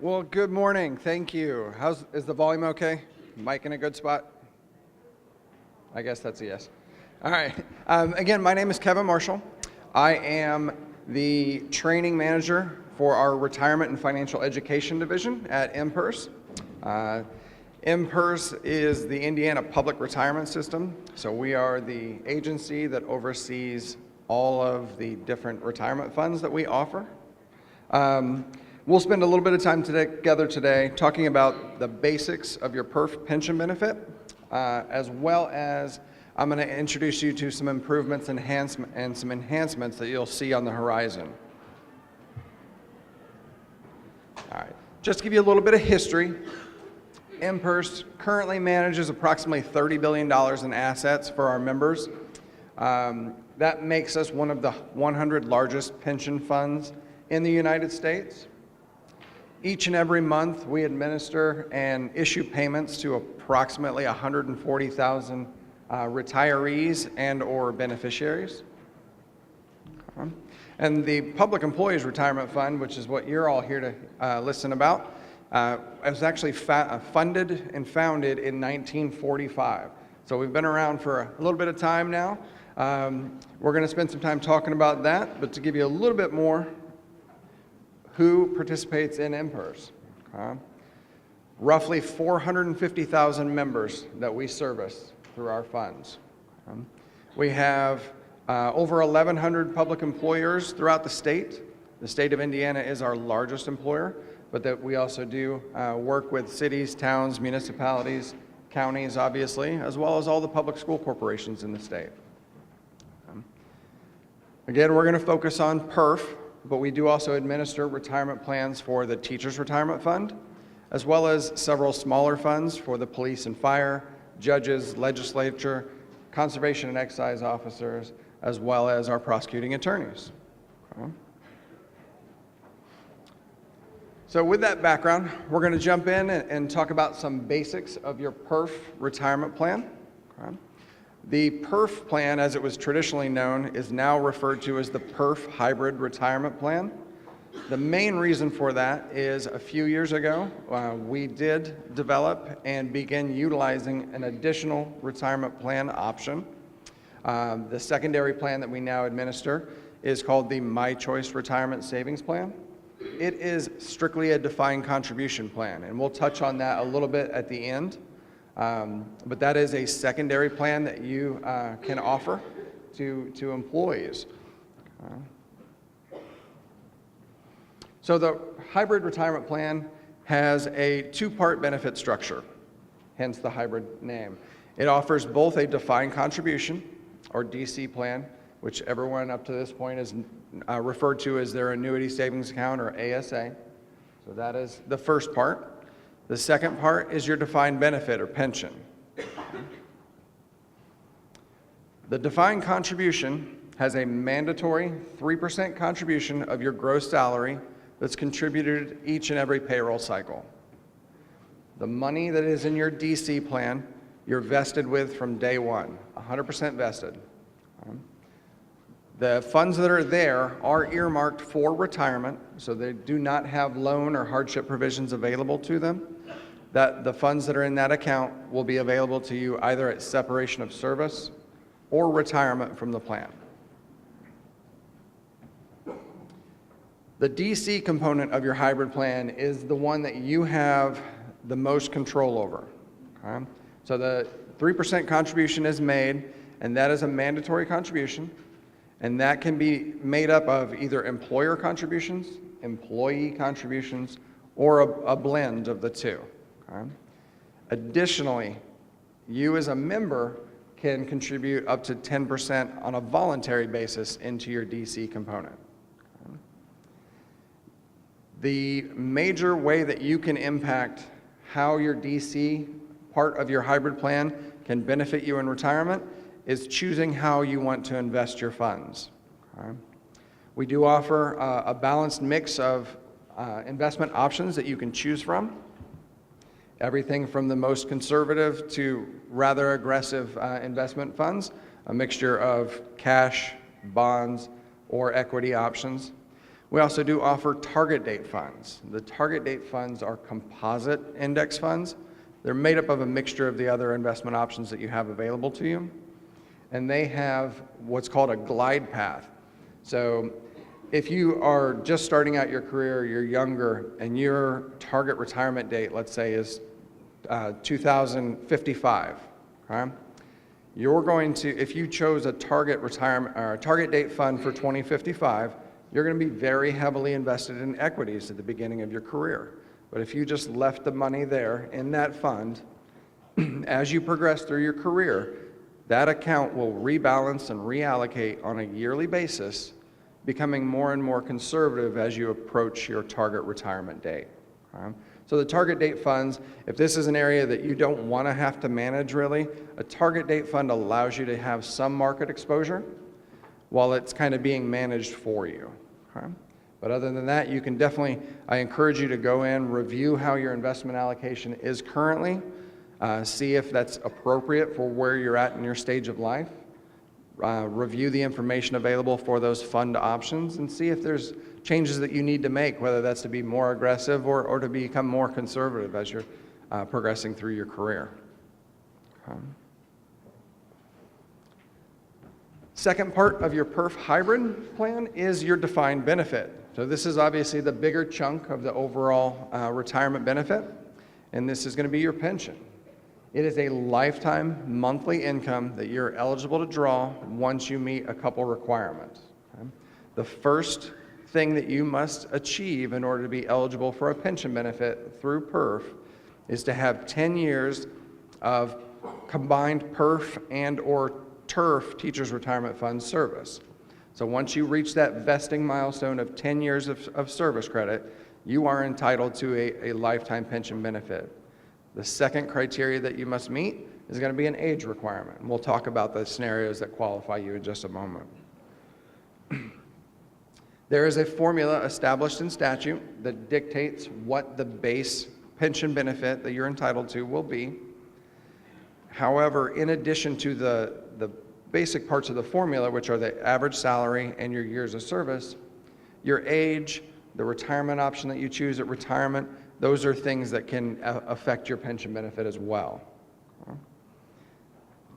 Well, good morning. Thank you. Is the volume okay? Mic in a good spot? I guess that's a yes. All right. Again, my name is Kevin Marshall. I am the training manager for our Retirement and Financial Education Division at Inprs. Inprs is the Indiana Public Retirement System. So we are the agency that oversees all of the different retirement funds that we offer. We'll spend a little bit of time together today talking about the basics of your PERF pension benefit, as well as I'm going to introduce you to some improvements and some enhancements that you'll see on the horizon. All right, just to give you a little bit of history, Inprs currently manages approximately $30 billion in assets for our members. That makes us one of the 100 largest pension funds in the United States. Each and every month, we administer and issue payments to approximately 140,000 retirees and or beneficiaries. And the Public Employees Retirement Fund, which is what you're all here to listen about, was actually funded and founded in 1945. So we've been around for a little bit of time now. We're going to spend some time talking about that, but to give you a little bit more, who participates in Inprs? Roughly 450,000 members that we service through our funds. We have over 1,100 public employers throughout the state. The state of Indiana is our largest employer, but that we also do work with cities, towns, municipalities, counties, obviously, as well as all the public school corporations in the state. Again, we're going to focus on PERF, but we do also administer retirement plans for the Teachers Retirement Fund, as well as several smaller funds for the police and fire, judges, legislature, conservation and excise officers, as well as our prosecuting attorneys. Okay. So with that background, we're going to jump in and talk about some basics of your PERF retirement plan. Okay. The PERF plan, as it was traditionally known, is now referred to as the PERF Hybrid Retirement Plan. The main reason for that is a few years ago, we did develop and begin utilizing an additional retirement plan option. The secondary plan that we now administer is called the My Choice Retirement Savings Plan. It is strictly a defined contribution plan, and we'll touch on that a little bit at the end. But that is a secondary plan that you can offer to employees. So the hybrid retirement plan has a two-part benefit structure, hence the hybrid name. It offers both a defined contribution, or DC plan, which everyone up to this point is referred to as their annuity savings account, or ASA. So that is the first part. The second part is your defined benefit or pension. The defined contribution has a mandatory 3% contribution of your gross salary that's contributed each and every payroll cycle. The money that is in your DC plan, you're vested with from day one, 100% vested. The funds that are there are earmarked for retirement, so they do not have loan or hardship provisions available to them. That the funds that are in that account will be available to you either at separation of service or retirement from the plan. The DC component of your hybrid plan is the one that you have the most control over. Okay? So the 3% contribution is made, and that is a mandatory contribution, and that can be made up of either employer contributions, employee contributions, or a blend of the two. Okay? Additionally, you as a member can contribute up to 10% on a voluntary basis into your DC component. Okay? The major way that you can impact how your DC part of your hybrid plan can benefit you in retirement is choosing how you want to invest your funds. Okay? We do offer a balanced mix of investment options that you can choose from. Everything from the most conservative to rather aggressive investment funds, a mixture of cash, bonds, or equity options. We also do offer target date funds. The target date funds are composite index funds. They're made up of a mixture of the other investment options that you have available to you. And they have what's called a glide path. So if you are just starting out your career, you're younger, and your target retirement date, let's say, is 2055, okay? You're going to, if you chose a target retirement or a target date fund for 2055, you're going to be very heavily invested in equities at the beginning of your career. But if you just left the money there in that fund, as you progress through your career, that account will rebalance and reallocate on a yearly basis, becoming more and more conservative as you approach your target retirement date. Okay? So the target date funds, if this is an area that you don't want to have to manage really, a target date fund allows you to have some market exposure while it's kind of being managed for you. Okay? But other than that, you can definitely, I encourage you to go in, review how your investment allocation is currently, see if that's appropriate for where you're at in your stage of life, review the information available for those fund options, and see if there's changes that you need to make, whether that's to be more aggressive or to become more conservative as you're progressing through your career. Okay. Second part of your PERF hybrid plan is your defined benefit. So this is obviously the bigger chunk of the overall retirement benefit, and this is going to be your pension. It is a lifetime monthly income that you're eligible to draw once you meet a couple requirements. Okay? The first thing that you must achieve in order to be eligible for a pension benefit through PERF is to have 10 years of combined PERF and or TURF, Teachers Retirement Fund service. So once you reach that vesting milestone of 10 years of service credit, you are entitled to a lifetime pension benefit. The second criteria that you must meet is going to be an age requirement. And we'll talk about the scenarios that qualify you in just a moment. There is a formula established in statute that dictates what the base pension benefit that you're entitled to will be. However, in addition to the basic parts of the formula, which are the average salary and your years of service, your age, the retirement option that you choose at retirement, those are things that can affect your pension benefit as well.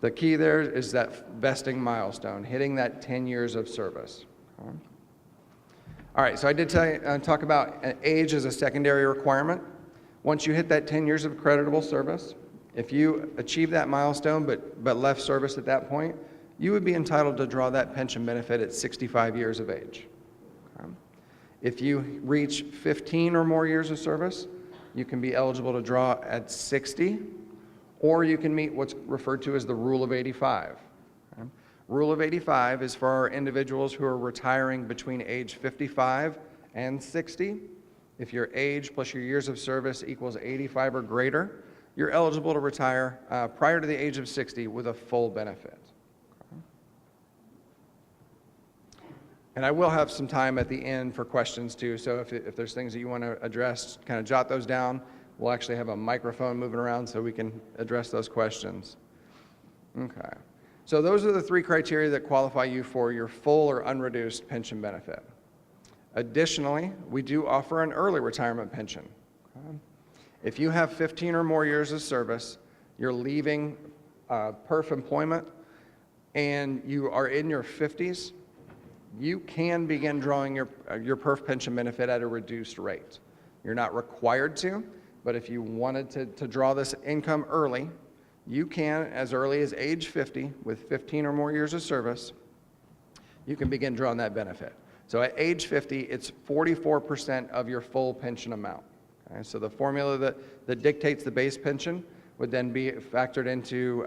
The key there is that vesting milestone, hitting that 10 years of service. All right, so I did talk about age as a secondary requirement. Once you hit that 10 years of creditable service, if you achieve that milestone but left service at that point, you would be entitled to draw that pension benefit at 65 years of age. Okay? If you reach 15 or more years of service, you can be eligible to draw at 60, or you can meet what's referred to as the Rule of 85. Okay? Rule of 85 is for our individuals who are retiring between age 55 and 60. If your age plus your years of service equals 85 or greater, you're eligible to retire prior to the age of 60 with a full benefit. Okay. And I will have some time at the end for questions too, so if there's things that you want to address, kind of jot those down. We'll actually have a microphone moving around so we can address those questions. Okay. So those are the three criteria that qualify you for your full or unreduced pension benefit. Additionally, we do offer an early retirement pension. Okay. If you have 15 or more years of service, you're leaving PERF employment, and you are in your 50s, you can begin drawing your PERF pension benefit at a reduced rate. You're not required to, but if you wanted to draw this income early, you can as early as age 50 with 15 or more years of service, you can begin drawing that benefit. So at age 50, it's 44% of your full pension amount. Okay, so the formula that dictates the base pension would then be factored into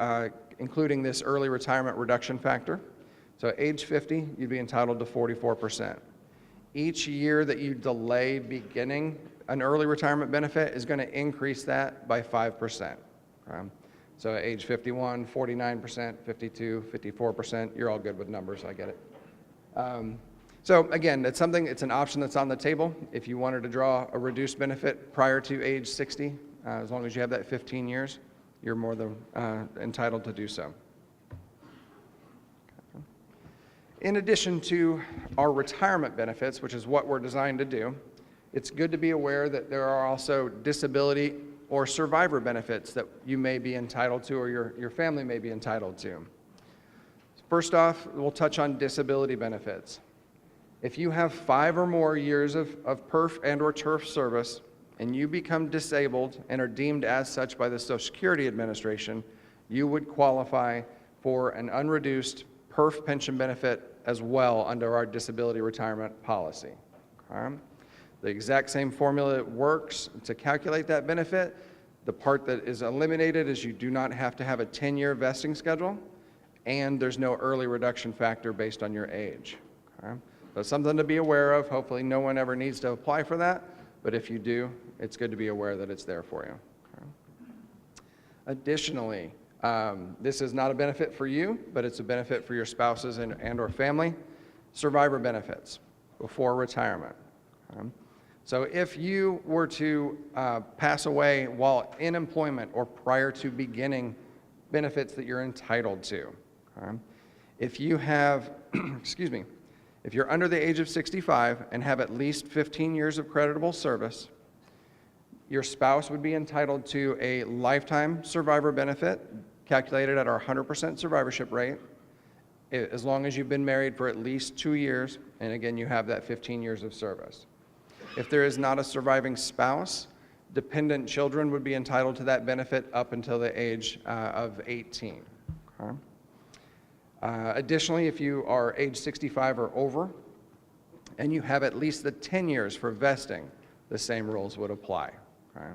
including this early retirement reduction factor. So at age 50, you'd be entitled to 44%. Each year that you delay beginning an early retirement benefit is going to increase that by 5%. So at age 51, 49%, 52, 54%, you're all good with numbers, I get it. So again, it's an option that's on the table. If you wanted to draw a reduced benefit prior to age 60, as long as you have that 15 years, you're more than entitled to do so. In addition to our retirement benefits, which is what we're designed to do, it's good to be aware that there are also disability or survivor benefits that you may be entitled to or your family may be entitled to. First off, we'll touch on disability benefits. If you have 5 or more years of PERF and or TURF service and you become disabled and are deemed as such by the Social Security Administration, you would qualify for an unreduced PERF pension benefit as well under our disability retirement policy. Okay? The exact same formula works to calculate that benefit. The part that is eliminated is you do not have to have a 10-year vesting schedule, and there's no early reduction factor based on your age. Okay? So it's something to be aware of. Hopefully no one ever needs to apply for that, but if you do, it's good to be aware that it's there for you. Okay? Additionally, this is not a benefit for you, but it's a benefit for your spouses and or family. Survivor benefits before retirement. Okay? So if you were to pass away while in employment or prior to beginning benefits that you're entitled to, okay? If you have, excuse me, if you're under the age of 65 and have at least 15 years of creditable service, your spouse would be entitled to a lifetime survivor benefit calculated at our 100% survivorship rate, as long as you've been married for at least 2 years, and again, you have that 15 years of service. If there is not a surviving spouse, dependent children would be entitled to that benefit up until the age of 18. Okay? Additionally, if you are age 65 or over, and you have at least the 10 years for vesting, the same rules would apply. Okay?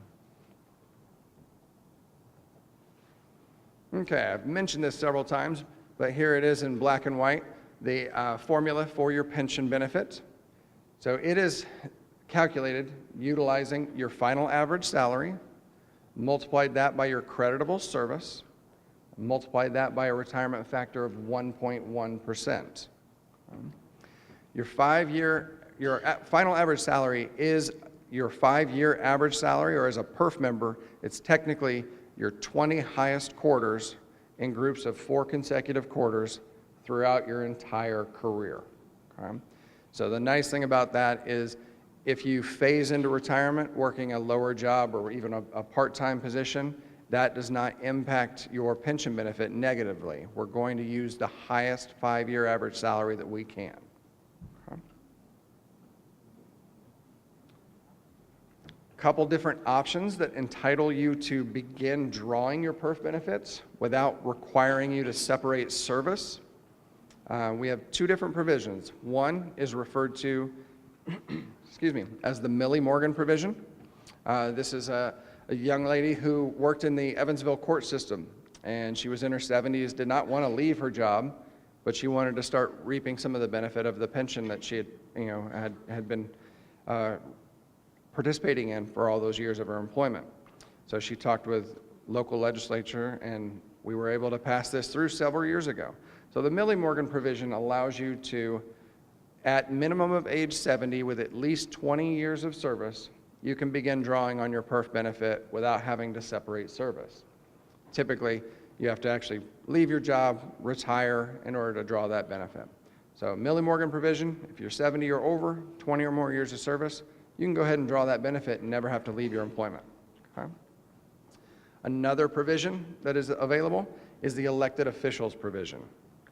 Okay, I've mentioned this several times, but here it is in black and white, the formula for your pension benefit. So it is calculated utilizing your final average salary, multiplied that by your creditable service, multiplied that by a retirement factor of 1.1%. Your final average salary is your 5-year average salary, or as a PERF member, it's technically your 20 highest quarters in groups of 4 consecutive quarters throughout your entire career. Okay? So the nice thing about that is if you phase into retirement working a lower job or even a part-time position, that does not impact your pension benefit negatively. We're going to use the highest 5-year average salary that we can. Okay? A couple different options that entitle you to begin drawing your PERF benefits without requiring you to separate service. We have 2 different provisions. One is referred to excuse me, as the Millie Morgan provision. This is a young lady who worked in the Evansville court system, and she was in her 70s, did not want to leave her job, but she wanted to start reaping some of the benefit of the pension that she had been participating in for all those years of her employment. So she talked with local legislature, and we were able to pass this through several years ago. So the Millie Morgan provision allows you to, at minimum of age 70 with at least 20 years of service, you can begin drawing on your PERF benefit without having to separate service. Typically, you have to actually leave your job, retire in order to draw that benefit. So Millie Morgan provision, if you're 70 or over, 20 or more years of service, you can go ahead and draw that benefit and never have to leave your employment. Okay? Another provision that is available is the elected officials provision.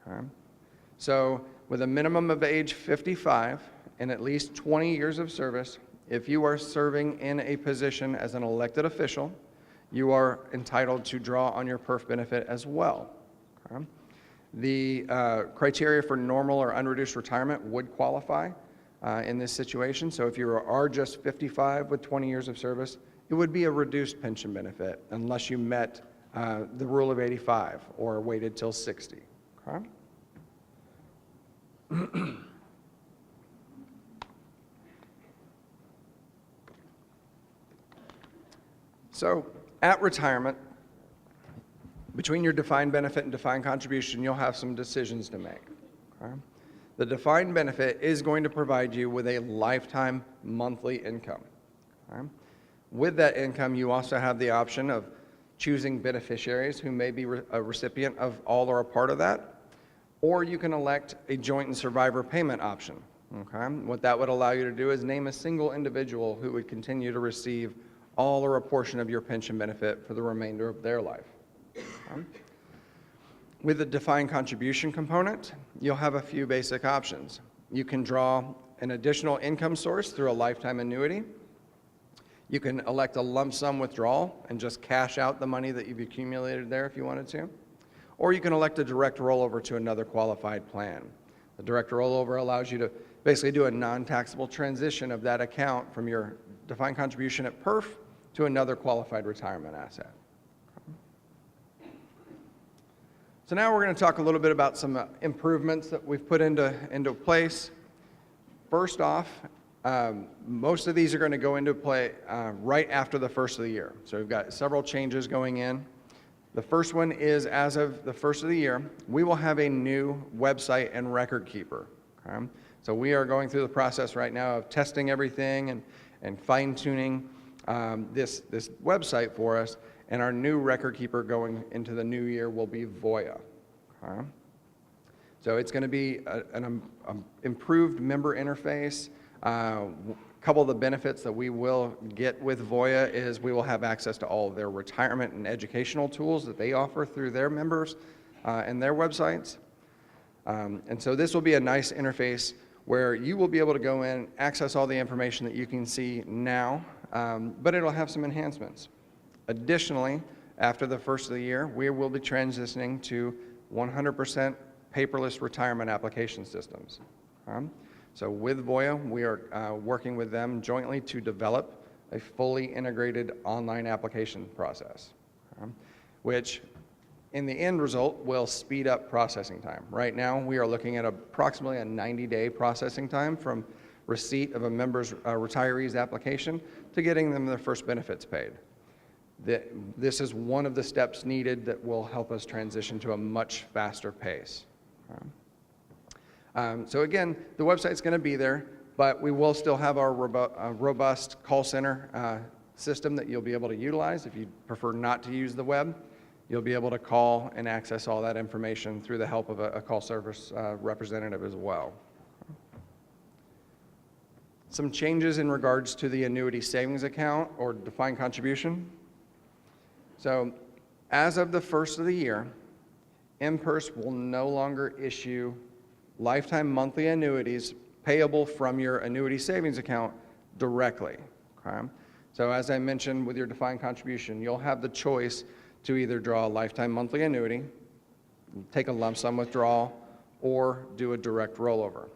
Okay? So with a minimum of age 55 and at least 20 years of service, if you are serving in a position as an elected official, you are entitled to draw on your PERF benefit as well. Okay? The criteria for normal or unreduced retirement would qualify in this situation. So if you are just 55 with 20 years of service, it would be a reduced pension benefit unless you met the rule of 85 or waited till 60. Okay? So at retirement, between your defined benefit and defined contribution, you'll have some decisions to make. Okay? The defined benefit is going to provide you with a lifetime monthly income. Okay? With that income, you also have the option of choosing beneficiaries who may be a recipient of all or a part of that, or you can elect a joint and survivor payment option. Okay? What that would allow you to do is name a single individual who would continue to receive all or a portion of your pension benefit for the remainder of their life. Okay? With the defined contribution component, you'll have a few basic options. You can draw an additional income source through a lifetime annuity. You can elect a lump sum withdrawal and just cash out the money that you've accumulated there if you wanted to. Or you can elect a direct rollover to another qualified plan. The direct rollover allows you to basically do a non-taxable transition of that account from your defined contribution at PERF to another qualified retirement asset. So now we're going to talk a little bit about some improvements that we've put into place. First off, most of these are going to go into play right after the first of the year. So we've got several changes going in. The first one is, as of the first of the year, we will have a new website and record keeper. Okay? So we are going through the process right now of testing everything and fine-tuning this website for us. And our new record keeper going into the new year will be Voya. Okay? So it's going to be an improved member interface. A couple of the benefits that we will get with Voya is we will have access to all of their retirement and educational tools that they offer through their members and their websites. And so this will be a nice interface where you will be able to go in, access all the information that you can see now, but it'll have some enhancements. Additionally, after the first of the year, we will be transitioning to 100% paperless retirement application systems. So with Voya, we are working with them jointly to develop a fully integrated online application process, which in the end result will speed up processing time. Right now, we are looking at approximately a 90-day processing time from receipt of a member's retiree's application to getting them their first benefits paid. This is one of the steps needed that will help us transition to a much faster pace. So again, the website's going to be there, but we will still have our robust call center system that you'll be able to utilize. If you prefer not to use the web, you'll be able to call and access all that information through the help of a call service representative as well. Some changes in regards to the annuity savings account or defined contribution. So as of the first of the year, Inprs will no longer issue lifetime monthly annuities payable from your annuity savings account directly. Okay? So as I mentioned with your defined contribution, you'll have the choice to either draw a lifetime monthly annuity, take a lump sum withdrawal, or do a direct rollover.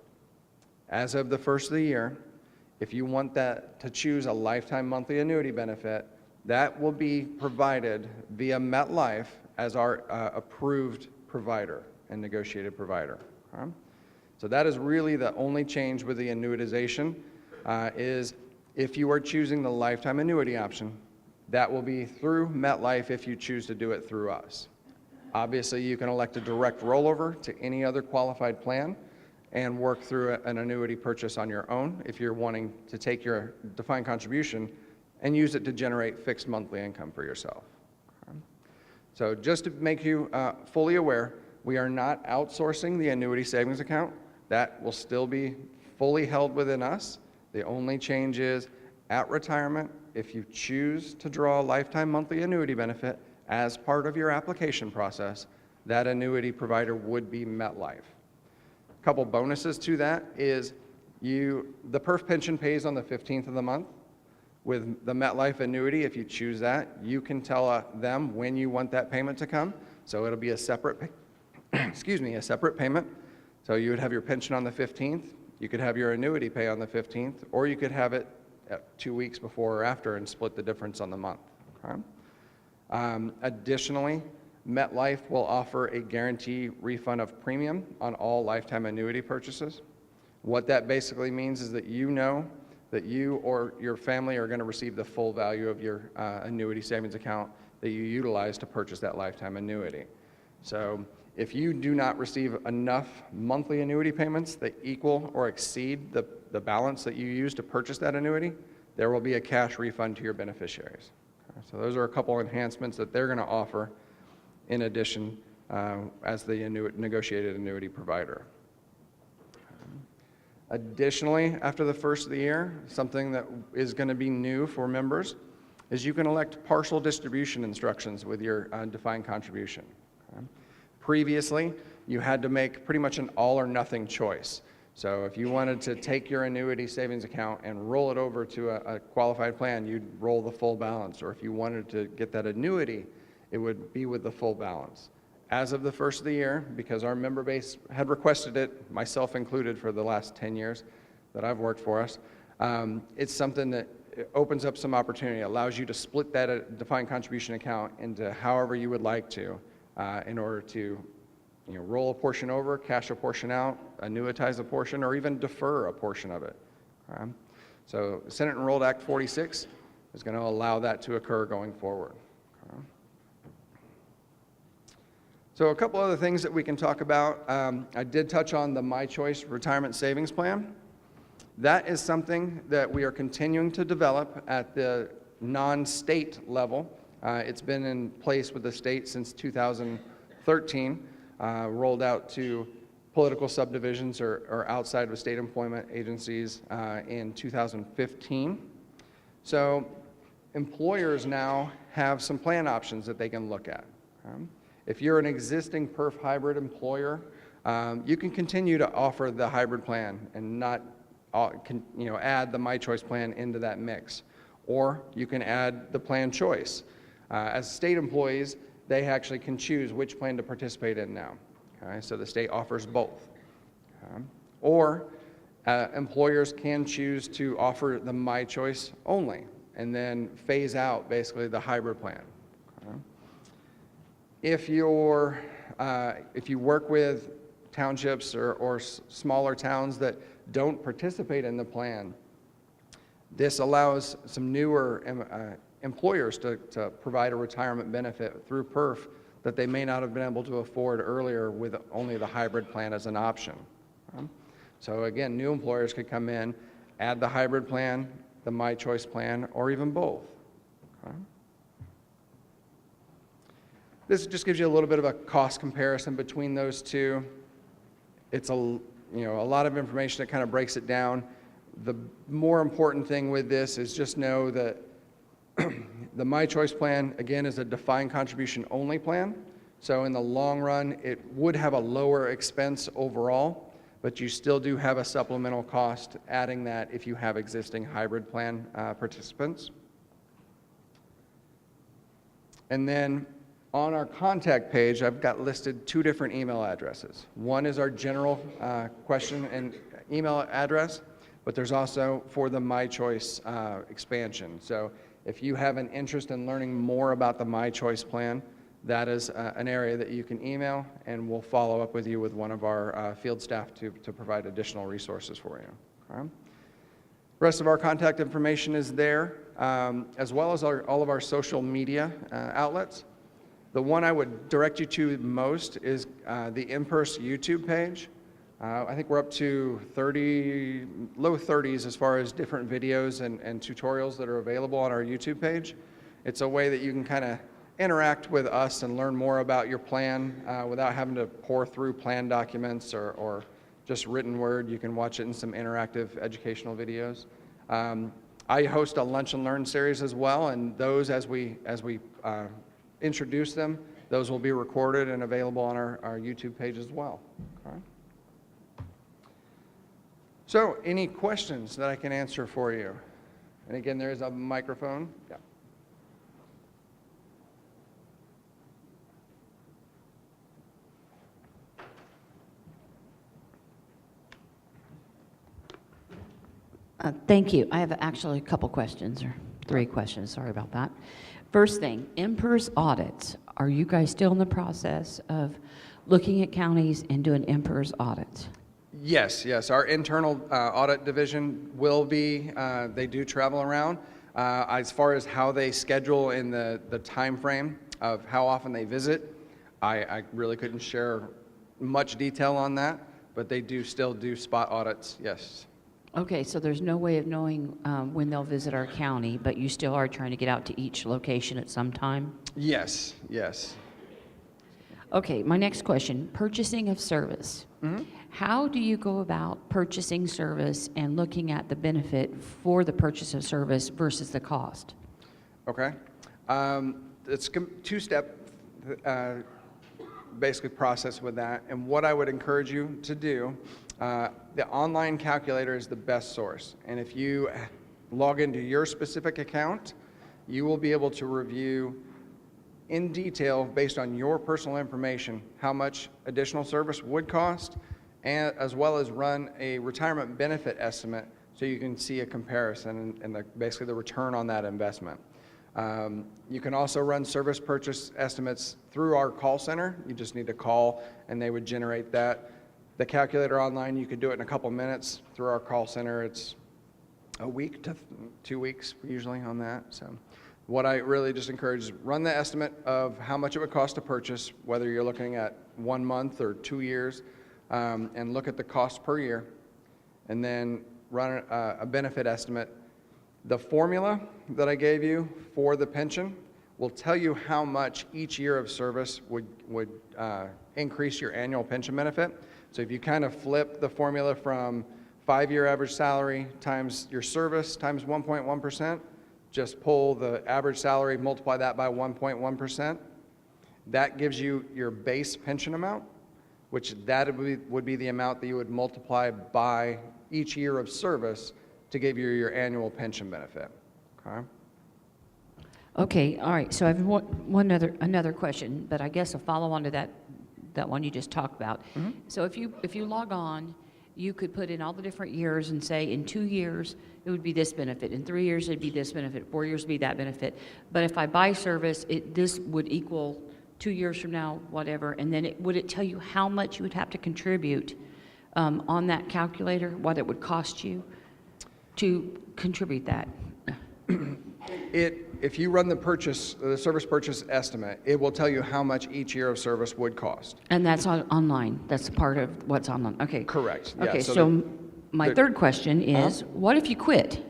As of the first of the year, if you want that to choose a lifetime monthly annuity benefit, that will be provided via MetLife as our approved provider and negotiated provider. Okay? So that is really the only change with the annuitization is if you are choosing the lifetime annuity option, that will be through MetLife if you choose to do it through us. Obviously, you can elect a direct rollover to any other qualified plan and work through an annuity purchase on your own if you're wanting to take your defined contribution and use it to generate fixed monthly income for yourself. Okay? So just to make you fully aware, we are not outsourcing the annuity savings account. That will still be fully held within us. The only change is at retirement, if you choose to draw a lifetime monthly annuity benefit as part of your application process, that annuity provider would be MetLife. A couple bonuses to that is the PERF pension pays on the 15th of the month. With the MetLife annuity, if you choose that, you can tell them when you want that payment to come. So it'll be a separate, a separate payment. So you would have your pension on the 15th, you could have your annuity pay on the 15th, or you could have it 2 weeks before or after and split the difference on the month. Okay? Additionally, MetLife will offer a guarantee refund of premium on all lifetime annuity purchases. What that basically means is that you know that you or your family are going to receive the full value of your annuity savings account that you utilize to purchase that lifetime annuity. So if you do not receive enough monthly annuity payments that equal or exceed the balance that you use to purchase that annuity, there will be a cash refund to your beneficiaries. Okay, so those are a couple enhancements that they're going to offer in addition as the negotiated annuity provider. Additionally, after the first of the year, something that is going to be new for members is you can elect partial distribution instructions with your defined contribution. Okay? Previously, you had to make pretty much an all or nothing choice. So if you wanted to take your annuity savings account and roll it over to a qualified plan, you'd roll the full balance. Or if you wanted to get that annuity, it would be with the full balance. As of the first of the year, because our member base had requested it, myself included, for the last 10 years that I've worked for us, it's something that opens up some opportunity. It allows you to split that defined contribution account into however you would like to in order to roll a portion over, cash a portion out, annuitize a portion, or even defer a portion of it. So Senate Enrolled Act 46 is going to allow that to occur going forward. So a couple other things that we can talk about. I did touch on the My Choice Retirement Savings Plan. That is something that we are continuing to develop at the non-state level. It's been in place with the state since 2013. Rolled out to political subdivisions or outside of state employment agencies in 2015. So employers now have some plan options that they can look at. If you're an existing PERF hybrid employer, you can continue to offer the hybrid plan and not add the My Choice plan into that mix. Or you can add the plan choice. As state employees, they actually can choose which plan to participate in now. Okay? So the state offers both. Or employers can choose to offer the My Choice only and then phase out basically the hybrid plan. Okay? If you work with townships or smaller towns that don't participate in the plan, this allows some newer employers to provide a retirement benefit through PERF that they may not have been able to afford earlier with only the hybrid plan as an option. So again, new employers could come in, add the hybrid plan, the My Choice plan, or even both. This just gives you a little bit of a cost comparison between those two. It's a lot of information that kind of breaks it down. The more important thing with this is just know that the My Choice plan, again, is a defined contribution only plan. So in the long run, it would have a lower expense overall, but you still do have a supplemental cost adding that if you have existing hybrid plan participants. And then on our contact page, I've got listed 2 different email addresses. One is our general question and email address, but there's also for the My Choice expansion. So if you have an interest in learning more about the My Choice plan, that is an area that you can email, and we'll follow up with you with one of our field staff to provide additional resources for you. Okay? The rest of our contact information is there, as well as all of our social media outlets. The one I would direct you to most is the Inprs YouTube page. I think we're up to low 30s as far as different videos and tutorials that are available on our YouTube page. It's a way that you can kind of interact with us and learn more about your plan without having to pour through plan documents or just written word. You can watch it in some interactive educational videos. I host a Lunch and Learn series as well, and those, as we introduce them, those will be recorded and available on our YouTube page as well. Okay. So, any questions that I can answer for you? And again, there is a microphone. Yeah. Thank you. I have actually a couple questions, or 3 questions. Sorry about that. First thing, Inprs audits. Are you guys still in the process of looking at counties and doing Inprs audits? Yes. Our internal audit division will be. They do travel around. As far as how they schedule in the time frame of how often they visit, I really couldn't share much detail on that, but they do still do spot audits, yes. Okay, so there's no way of knowing when they'll visit our county, but you still are trying to get out to each location at some time? Yes. Okay, my next question, purchasing of service. How do you go about purchasing service and looking at the benefit for the purchase of service versus the cost? Okay. It's two-step basically process with that. And what I would encourage you to do, the online calculator is the best source. And if you log into your specific account, you will be able to review in detail, based on your personal information, how much additional service would cost, and as well as run a retirement benefit estimate so you can see a comparison and basically the return on that investment. You can also run service purchase estimates through our call center. You just need to call and they would generate that. The calculator online, you could do it in a couple minutes. Through our call center, it's a week to 2 weeks usually on that. So what I really just encourage is run the estimate of how much it would cost to purchase, whether you're looking at 1 month or 2 years, and look at the cost per year, and then run a benefit estimate. The formula that I gave you for the pension will tell you how much each year of service would increase your annual pension benefit. So if you kind of flip the formula from 5-year average salary times your service times 1.1%, just pull the average salary, multiply that by 1.1%. That gives you your base pension amount, which that would be the amount that you would multiply by each year of service to give you your annual pension benefit. Okay? Okay, all right, so I have another question, but I guess a follow-on to that one you just talked about. So if you log on, you could put in all the different years and say in 2 years it would be this benefit, in 3 years it'd be this benefit, 4 years would be that benefit. But if I buy service, this would equal 2 years from now, whatever, and then would it tell you how much you would have to contribute on that calculator, what it would cost you to contribute that? If you run the service purchase estimate, it will tell you how much each year of service would cost. And that's online. That's part of what's online. Okay. Correct. Yeah, Okay, so my third question is, what if you quit?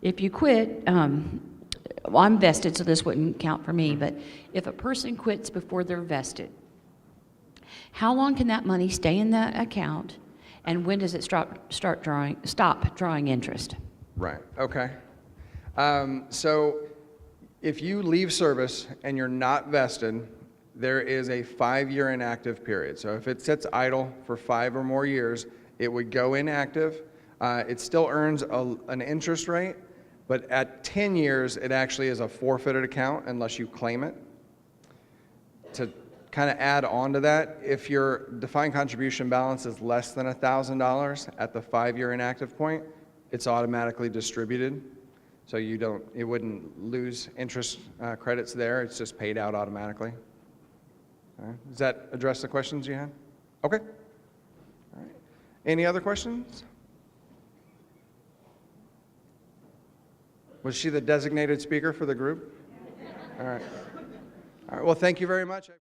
If you quit, well, I'm vested, so this wouldn't count for me, but if a person quits before they're vested, how long can that money stay in that account, and when does it stop drawing interest? Right. Okay. So if you leave service and you're not vested, there is a 5-year inactive period. So if it sits idle for 5 or more years, it would go inactive. It still earns an interest rate, but at 10 years, it actually is a forfeited account unless you claim it. To kind of add on to that, if your defined contribution balance is less than $1,000 at the 5-year inactive point, it's automatically distributed. So it wouldn't lose interest credits there. It's just paid out automatically. All right. Does that address the questions you had? Okay. All right. Any other questions? Was she the designated speaker for the group? All right. All right. Well, thank you very much.